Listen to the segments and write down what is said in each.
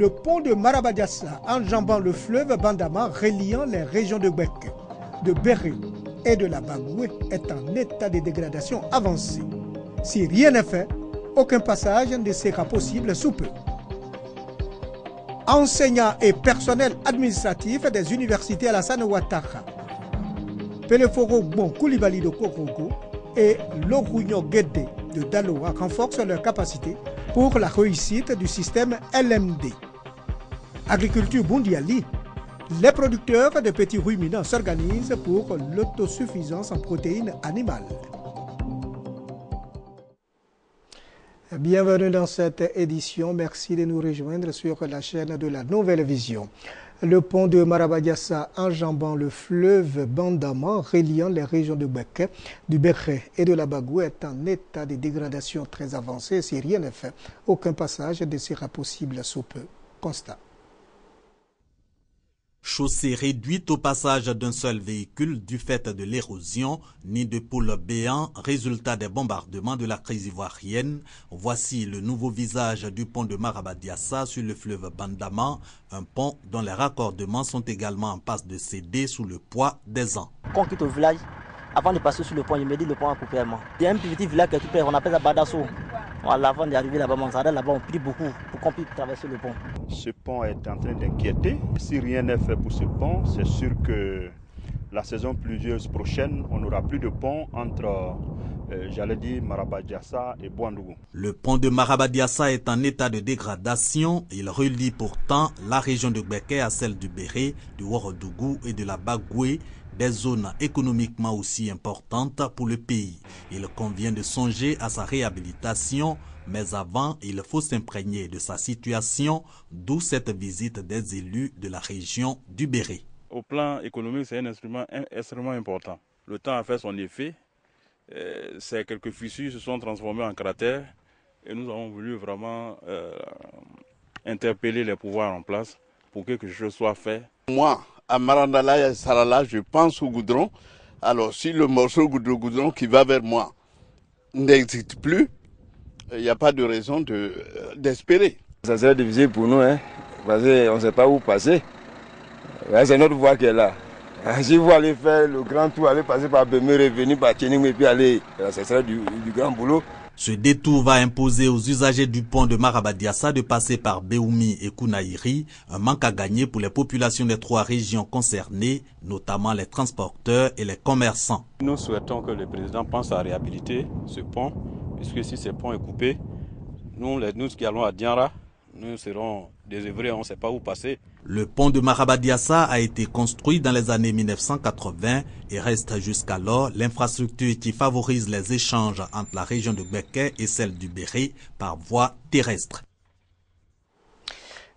Le pont de Marabadiassa, enjambant le fleuve Bandama, reliant les régions de Gbeke, de Béré et de la Bagoué, est en état de dégradation avancée. Si rien n'est fait, aucun passage ne sera possible sous peu. Enseignants et personnel administratif des universités Alassane Ouattara, Peleforo Bon Koulibaly de Korogo et Lorugno Guédé de Daloa renforcent leurs capacités pour la réussite du système LMD. Agriculture Bundiali, les producteurs de petits ruminants s'organisent pour l'autosuffisance en protéines animales. Bienvenue dans cette édition. Merci de nous rejoindre sur la chaîne de la Nouvelle Vision. Le pont de Marabadiassa enjambant le fleuve Bandama, reliant les régions de Gbeke, du Béré et de la Bagoué est en état de dégradation très avancée. Si rien n'est fait, aucun passage ne sera possible sous peu. Constat. Chaussée réduite au passage d'un seul véhicule du fait de l'érosion, nid de poules béants, résultat des bombardements de la crise ivoirienne. Voici le nouveau visage du pont de Marabadiassa sur le fleuve Bandama, un pont dont les raccordements sont également en passe de céder sous le poids des ans. Quand on quitte au village, avant de passer sur le pont, il me dit le pont a coupé. Il y a un petit village qui est tout près, on appelle ça Badasso. Voilà, avant d'arriver là-bas, on prie beaucoup pour qu'on puisse traverser le pont. Ce pont est en train d'inquiéter. Si rien n'est fait pour ce pont, c'est sûr que la saison pluvieuse prochaine, on n'aura plus de pont entre, Marabadiassa et Bouandougou. Le pont de Marabadiassa est en état de dégradation. Il relie pourtant la région de Gbeke à celle du Béré, du Ouorodougou et de la Bagoué, des zones économiquement aussi importantes pour le pays. Il convient de songer à sa réhabilitation, mais avant, il faut s'imprégner de sa situation, d'où cette visite des élus de la région du Béré. Au plan économique, c'est un instrument extrêmement important. Le temps a fait son effet. Ces quelques fissures se sont transformées en cratères et nous avons voulu vraiment interpeller les pouvoirs en place pour que quelque chose soit fait. Moi, à Marandala et Sarala, je pense au goudron. Alors, si le morceau de goudron qui va vers moi n'existe plus, il n'y a pas de raison d'espérer. Ça serait difficile pour nous, parce qu'on ne sait pas où passer. C'est notre voie qui est là. Si vous allez faire le grand tour, aller passer par Béméré, venir par Tchening et puis aller, ça serait du grand boulot. Ce détour va imposer aux usagers du pont de Marabadiassa de passer par Béoumi et Kounaïri, un manque à gagner pour les populations des trois régions concernées, notamment les transporteurs et les commerçants. Nous souhaitons que le président pense à réhabiliter ce pont, puisque si ce pont est coupé, nous qui allons à Dianra, nous serons désœuvrés, on ne sait pas où passer. Le pont de Marabadiassa a été construit dans les années 1980 et reste jusqu'alors l'infrastructure qui favorise les échanges entre la région de Gbeke et celle du Béré par voie terrestre.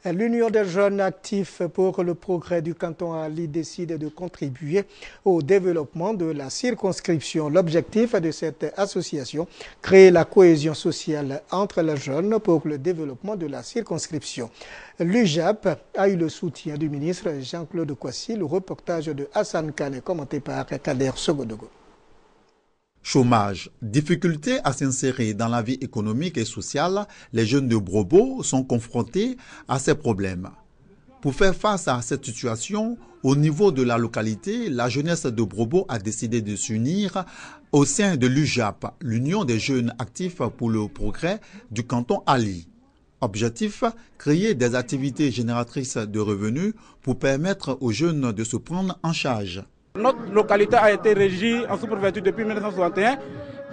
L'Union des jeunes actifs pour le progrès du canton Ali décide de contribuer au développement de la circonscription. L'objectif de cette association, créer la cohésion sociale entre les jeunes pour le développement de la circonscription. L'UJAP a eu le soutien du ministre Jean-Claude Kouassi. Le reportage de Hassan Kane commenté par Kader Sogodogo. Chômage, difficulté à s'insérer dans la vie économique et sociale, les jeunes de Brobo sont confrontés à ces problèmes. Pour faire face à cette situation, au niveau de la localité, la jeunesse de Brobo a décidé de s'unir au sein de l'UJAP, l'Union des jeunes actifs pour le progrès du canton Ali. Objectif, créer des activités génératrices de revenus pour permettre aux jeunes de se prendre en charge. Notre localité a été régie en sous-préfecture depuis 1961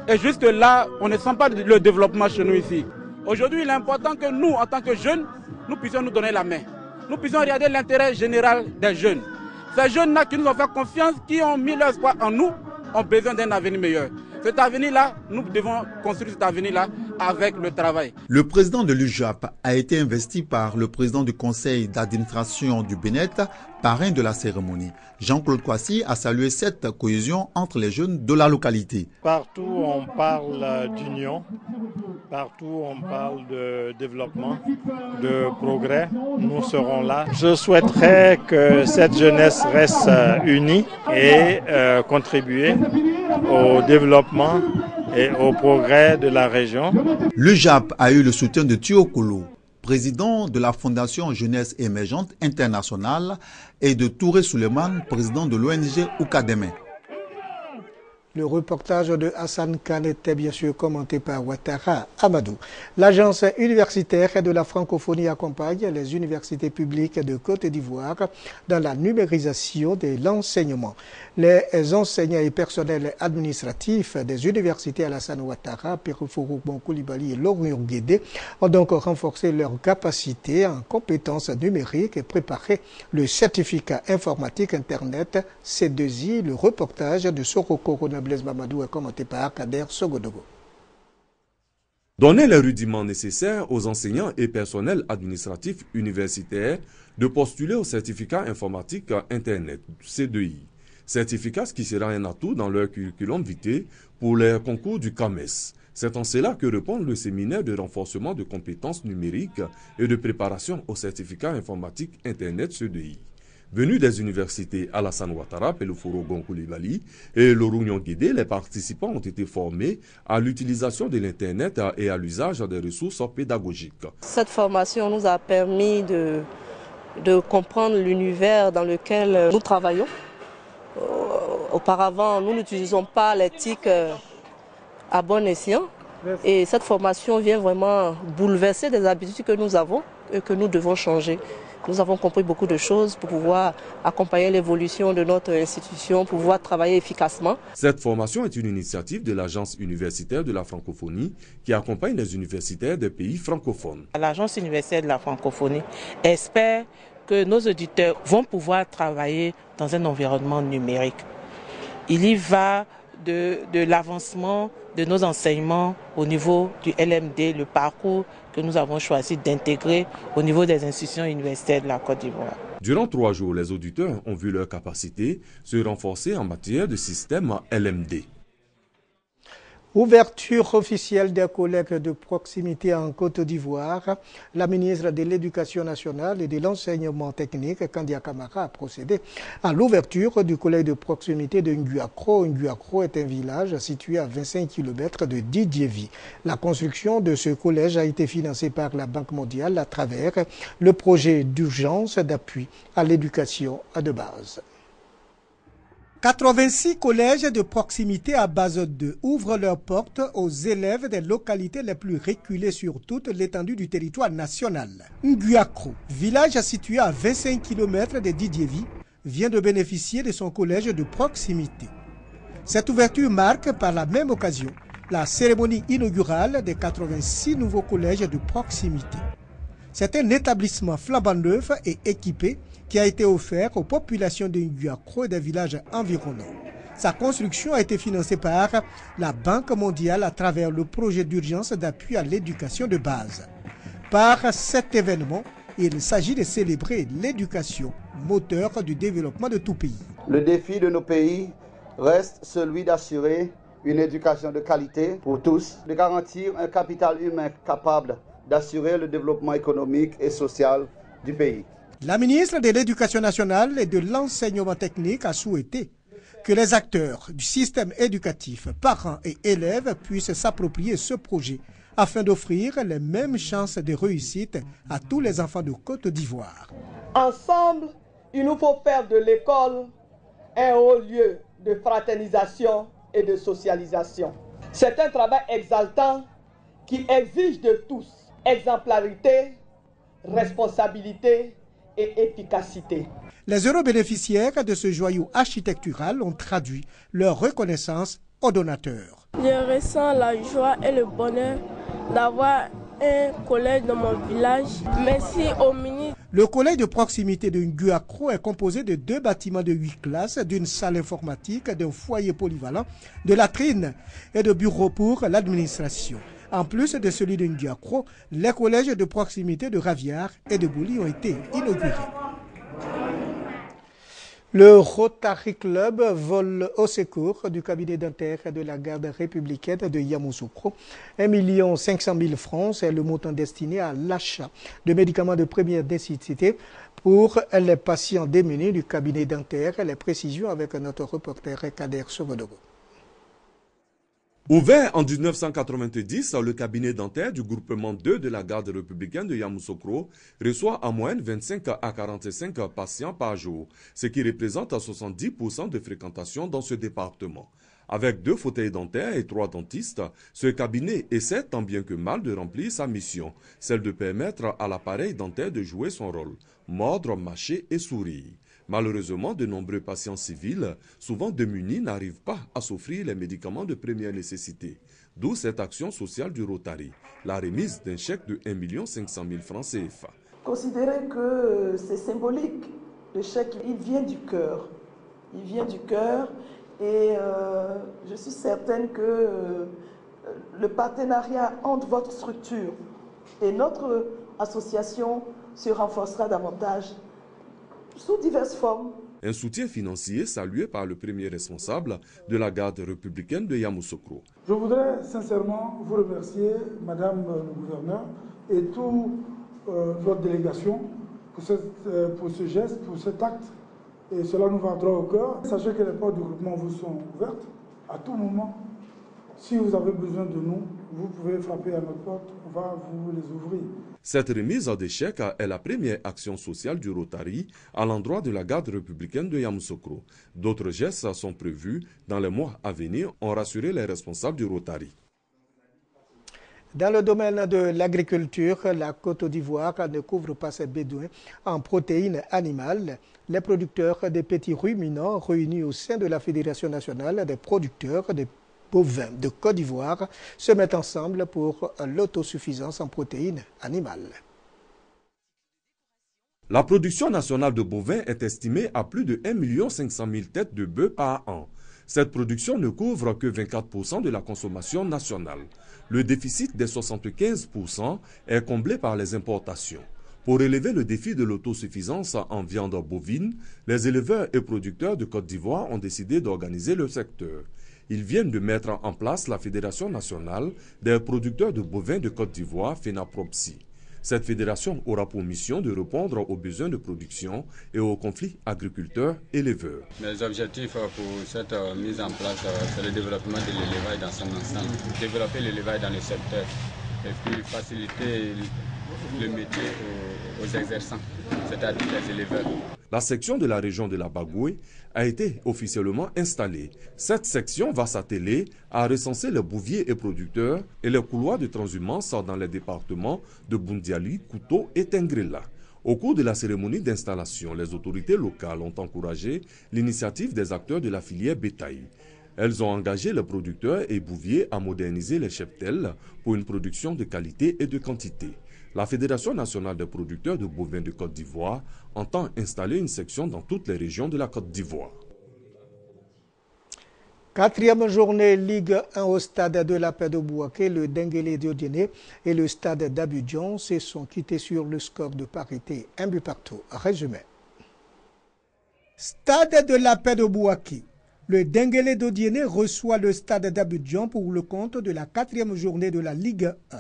et jusque là, on ne sent pas le développement chez nous ici. Aujourd'hui, il est important que nous, en tant que jeunes, nous puissions nous donner la main. Nous puissions regarder l'intérêt général des jeunes. Ces jeunes-là qui nous ont fait confiance, qui ont mis leur espoir en nous, ont besoin d'un avenir meilleur. Cet avenir-là, nous devons construire cet avenir-là avec le travail. Le président de l'UJAP a été investi par le président du conseil d'administration du Bénet, parrain de la cérémonie. Jean-Claude Kouassi a salué cette cohésion entre les jeunes de la localité. Partout on parle d'union, partout on parle de développement, de progrès, nous serons là. Je souhaiterais que cette jeunesse reste unie et contribuer au développement et au progrès de la région. L'UJAP a eu le soutien de Thiokolo. président de la Fondation Jeunesse Émergente Internationale, et de Touré Suleiman, président de l'ONG Oukademe. Le reportage de Hassan Khan était bien sûr commenté par Ouattara Amadou. L'agence universitaire de la francophonie accompagne les universités publiques de Côte d'Ivoire dans la numérisation de l'enseignement. Les enseignants et personnels administratifs des universités Alassane Ouattara, Périforo Koulibaly et Laurent Guédé ont donc renforcé leurs capacités en compétences numériques et préparé le certificat informatique Internet C2I. Le reportage de Soroko Blaise Mamadou est commenté par Kader Sogodogo. Donner les rudiments nécessaires aux enseignants et personnels administratifs universitaires de postuler au certificat informatique Internet, C2I. Certificat qui sera un atout dans leur curriculum vitae pour les concours du CAMES. C'est en cela que répond le séminaire de renforcement de compétences numériques et de préparation au certificat informatique Internet C2I. Venus des universités Alassane Ouattara, Péloforo Koulibaly et Laurent Guédé, les participants ont été formés à l'utilisation de l'Internet et à l'usage des ressources pédagogiques. Cette formation nous a permis de comprendre l'univers dans lequel nous travaillons. Auparavant, nous n'utilisons pas les TIC à bon escient. Et cette formation vient vraiment bouleverser des habitudes que nous avons et que nous devons changer. Nous avons compris beaucoup de choses pour pouvoir accompagner l'évolution de notre institution, pour pouvoir travailler efficacement. Cette formation est une initiative de l'Agence universitaire de la francophonie qui accompagne les universitaires des pays francophones. L'Agence universitaire de la francophonie espère que nos auditeurs vont pouvoir travailler dans un environnement numérique. Il y va de l'avancement de nos enseignements au niveau du LMD, le parcours que nous avons choisi d'intégrer au niveau des institutions universitaires de la Côte d'Ivoire. Durant 3 jours, les auditeurs ont vu leurs capacités se renforcer en matière de système LMD. Ouverture officielle des collèges de proximité en Côte d'Ivoire. La ministre de l'Éducation nationale et de l'enseignement technique, Kandia Kamara, a procédé à l'ouverture du collège de proximité de Nguakro. Nguakro est un village situé à 25 km de Didievi. La construction de ce collège a été financée par la Banque mondiale à travers le projet d'urgence d'appui à l'éducation de base. 86 collèges de proximité à base 2 ouvrent leurs portes aux élèves des localités les plus reculées sur toute l'étendue du territoire national. Nguakro, village situé à 25 km de Didievi, vient de bénéficier de son collège de proximité. Cette ouverture marque par la même occasion la cérémonie inaugurale des 86 nouveaux collèges de proximité. C'est un établissement flambant neuf et équipé qui a été offert aux populations de Nguakro et des villages environnants. Sa construction a été financée par la Banque mondiale à travers le projet d'urgence d'appui à l'éducation de base. Par cet événement, il s'agit de célébrer l'éducation, moteur du développement de tout pays. Le défi de nos pays reste celui d'assurer une éducation de qualité pour tous, de garantir un capital humain capable d'assurer le développement économique et social du pays. La ministre de l'Éducation nationale et de l'enseignement technique a souhaité que les acteurs du système éducatif, parents et élèves puissent s'approprier ce projet afin d'offrir les mêmes chances de réussite à tous les enfants de Côte d'Ivoire. Ensemble, il nous faut faire de l'école un haut lieu de fraternisation et de socialisation. C'est un travail exaltant qui exige de tous exemplarité, responsabilité et efficacité. Les heureux bénéficiaires de ce joyau architectural ont traduit leur reconnaissance aux donateurs. Je ressens la joie et le bonheur d'avoir un collège dans mon village. Merci au ministre. Le collège de proximité de Nguakro est composé de 2 bâtiments de 8 classes, d'une salle informatique, d'un foyer polyvalent, de latrines et de bureaux pour l'administration. En plus de celui de Nguakro, les collèges de proximité de Raviard et de Bouli ont été inaugurés. Le Rotary Club vole au secours du cabinet dentaire de la garde républicaine de Yamoussoukro. 1 500 000 francs, c'est le montant destiné à l'achat de médicaments de première nécessité pour les patients démunis du cabinet dentaire. Les précisions avec notre reporter Kader Sogodogo. Ouvert en 1990, le cabinet dentaire du groupement 2 de la garde républicaine de Yamoussoukro reçoit en moyenne 25 à 45 patients par jour, ce qui représente 70% de fréquentation dans ce département. Avec 2 fauteuils dentaires et 3 dentistes, ce cabinet essaie tant bien que mal de remplir sa mission, celle de permettre à l'appareil dentaire de jouer son rôle, mordre, mâcher et sourire. Malheureusement, de nombreux patients civils, souvent démunis, n'arrivent pas à s'offrir les médicaments de première nécessité. D'où cette action sociale du Rotary, la remise d'un chèque de 1 500 000 francs CFA. Considérez que c'est symbolique. Le chèque, il vient du cœur. Il vient du cœur et je suis certaine que le partenariat entre votre structure et notre association se renforcera davantage sous diverses formes. Un soutien financier salué par le premier responsable de la garde républicaine de Yamoussoukro. Je voudrais sincèrement vous remercier, Madame le gouverneur, et toute votre délégation pour ce geste, pour cet acte. Et cela nous va droit au cœur. Sachez que les portes du groupement vous sont ouvertes à tout moment. Si vous avez besoin de nous, vous pouvez frapper à notre porte, on va vous les ouvrir. Cette remise des chèques est la première action sociale du Rotary à l'endroit de la garde républicaine de Yamoussoukro. D'autres gestes sont prévus dans les mois à venir, ont rassuré les responsables du Rotary. Dans le domaine de l'agriculture, la Côte d'Ivoire ne couvre pas ses besoins en protéines animales. Les producteurs des petits ruminants réunis au sein de la Fédération nationale des producteurs de bovins de Côte d'Ivoire se mettent ensemble pour l'autosuffisance en protéines animales. La production nationale de bovins est estimée à plus de 1 500 000 têtes de bœufs par an. Cette production ne couvre que 24% de la consommation nationale. Le déficit des 75% est comblé par les importations. Pour relever le défi de l'autosuffisance en viande bovine, les éleveurs et producteurs de Côte d'Ivoire ont décidé d'organiser le secteur. Ils viennent de mettre en place la Fédération nationale des producteurs de bovins de Côte d'Ivoire, FENAPROPSI. Cette fédération aura pour mission de répondre aux besoins de production et aux conflits agriculteurs-éleveurs. Les objectifs pour cette mise en place, c'est le développement de l'élevage dans son ensemble. Développer l'élevage dans le secteur et puis faciliter le métier aux exerçants, c'est-à-dire les éleveurs. La section de la région de la Bagoué a été officiellement installée. Cette section va s'atteler à recenser les bouviers et producteurs et les couloirs de transhumance dans les départements de Boundiali, Kouto et Tengrela. Au cours de la cérémonie d'installation, les autorités locales ont encouragé l'initiative des acteurs de la filière bétail. Elles ont engagé les producteurs et bouviers à moderniser les cheptels pour une production de qualité et de quantité. La Fédération nationale des producteurs de bovins de Côte d'Ivoire entend installer une section dans toutes les régions de la Côte d'Ivoire. 4e journée Ligue 1 au stade de la Paix de Bouaké, le Denguélé Diodéné et le stade d'Abidjan se sont quittés sur le score de parité, 1 but partout. Résumé. Stade de la Paix de Bouaké. Le Denguélé Diodéné reçoit le stade d'Abidjan pour le compte de la 4e journée de la Ligue 1.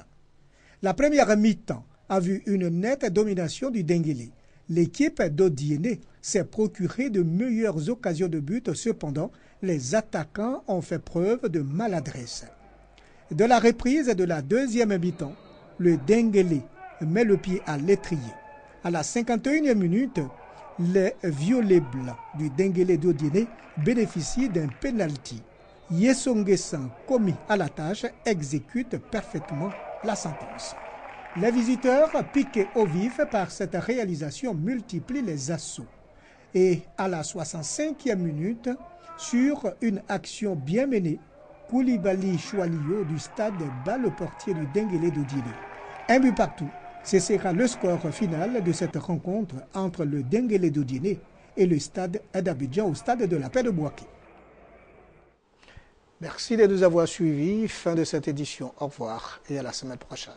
La première mi-temps a vu une nette domination du Denguélé. L'équipe d'Odiéné s'est procuré de meilleures occasions de but. Cependant, les attaquants ont fait preuve de maladresse. De la reprise de la deuxième mi-temps, le Denguélé met le pied à l'étrier. À la 51e minute, les violets blancs du Denguélé d'Odiéné bénéficient d'un penalty. Yesongesan, commis à la tâche, exécute parfaitement la sentence. Les visiteurs, piqués au vif par cette réalisation, multiplient les assauts. Et à la 65e minute, sur une action bien menée, Koulibaly Choualio du stade bat le portier du Denguélé d'Odiéné. 1 but partout. Ce sera le score final de cette rencontre entre le Denguélé d'Odiéné et le stade d'Abidjan au stade de la Paix de Bouaké. Merci de nous avoir suivis. Fin de cette édition. Au revoir et à la semaine prochaine.